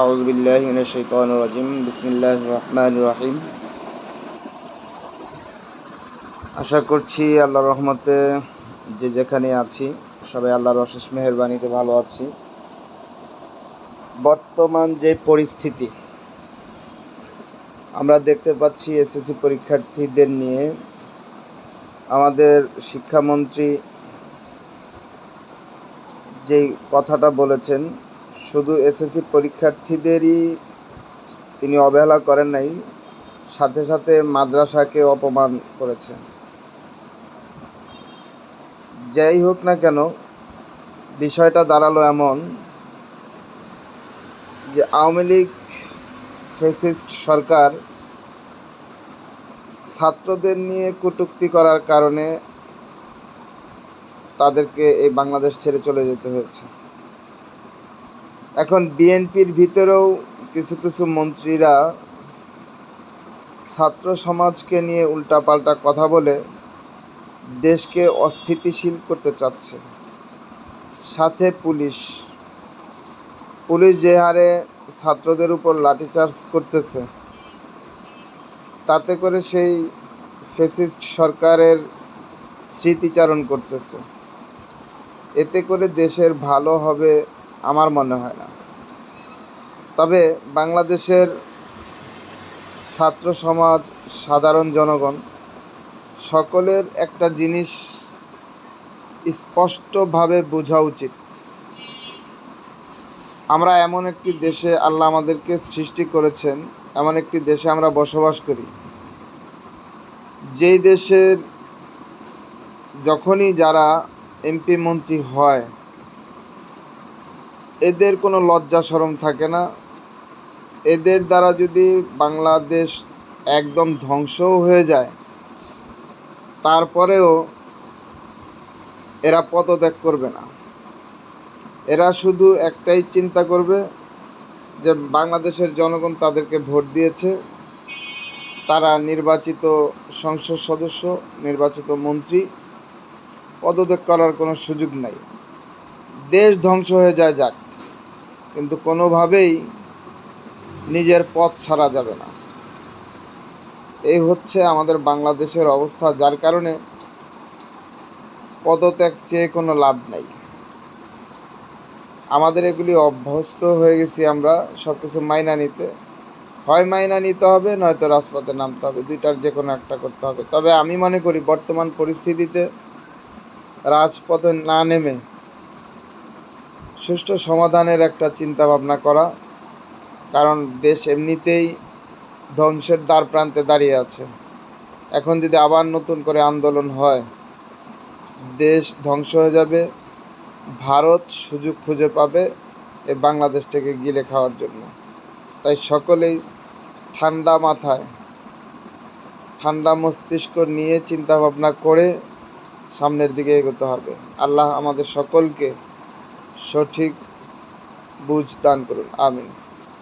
আউযু বিল্লাহি মিনাশ শাইতানির রাজিম। বিসমিল্লাহির রহমানির রহিম। আশা করছি আল্লাহর রহমতে যে যেখানে আছি সবাই আল্লাহর অশেষ মেহেরবানিতে ভালো আছি। বর্তমান যে পরিস্থিতি আমরা দেখতে পাচ্ছি, এসএসসি পরীক্ষার্থীদের নিয়ে আমাদের শিক্ষামন্ত্রী যেই কথাটা বলেছেন, শুধু এসএসসি পরীক্ষার্থীদেরই তিনি অবহেলা করেন নাই, সাথে সাথে মাদ্রাসাকে অপমান করেছেন। যাই হোক না কেন, বিষয়টা দাঁড়ালো এমন যে আওয়ামী লীগ ফ্যাসিস্ট সরকার ছাত্রদের নিয়ে কটূক্তি করার কারণে তাদেরকে এই বাংলাদেশ ছেড়ে চলে যেতে হয়েছে। এখন বিএনপির ভিতরেও কিছু কিছু মন্ত্রীরা ছাত্র সমাজকে নিয়ে উল্টাপাল্টা কথা বলে দেশকে অস্থিতিশীল করতে চাচ্ছে। সাথে পুলিশ যে হারে ছাত্রদের উপর লাঠিচার্জ করতেছে, তাতে করে সেই ফ্যাসিস্ট সরকারের স্মৃতিচারণ করতেছে। এতে করে দেশের ভালো হবে আমার মনে হয় না। তবে বাংলাদেশের ছাত্র সমাজ, সাধারণ জনগণ সকলের একটা জিনিস স্পষ্টভাবে বোঝা উচিত, আমরা এমন একটি দেশে, আল্লাহ আমাদেরকে সৃষ্টি করেছেন, এমন একটি দেশে আমরা বসবাস করি, যেই দেশের যখনই যারা এমপি মন্ত্রী হয় এদের কোনো লজ্জা শরম থাকে না। এদের দ্বারা যদি বাংলাদেশ একদম ধ্বংসও হয়ে যায়, তারপরেও এরা পদত্যাগ করবে না। এরা শুধু একটাই চিন্তা করবে যে বাংলাদেশের জনগণ তাদেরকে ভোট দিয়েছে, তারা নির্বাচিত সংসদ সদস্য, নির্বাচিত মন্ত্রী, পদত্যাগ করার কোনো সুযোগ নাই। দেশ ধ্বংস হয়ে যায় যাক, কিন্তু কোনোভাবেই নিজের পথ ছাড়া যাবে না। এই হচ্ছে আমাদের বাংলাদেশের অবস্থা, যার কারণে পদত্যাগ চেয়ে কোনো লাভ নাই। আমাদের এগুলি অভ্যস্ত হয়ে গেছি আমরা সব কিছু মাইনা নিতে, হয় মাইনা নিতে হবে, নয়তো রাজপথে নামতে হবে, দুইটার যে কোনো একটা করতে হবে। তবে আমি মনে করি বর্তমান পরিস্থিতিতে রাজপথে না নেমে সুষ্ঠু সমাধানের একটা চিন্তা ভাবনা করা, কারণ দেশ এমনিতেই ধ্বংসের দ্বার প্রান্তে দাঁড়িয়ে আছে। এখন যদি আবার নতুন করে আন্দোলন হয়, দেশ ধ্বংস হয়ে যাবে। ভারত সুযোগ খুঁজে পাবে এই বাংলাদেশটাকে গিলে খাওয়ার জন্য। তাই সকলেই ঠান্ডা মাথায়, ঠান্ডা মস্তিষ্ক নিয়ে চিন্তা ভাবনা করে সামনের দিকে এগোতে হবে। আল্লাহ আমাদের সকলকে সঠিক বুঝ দান করুন, আমিন।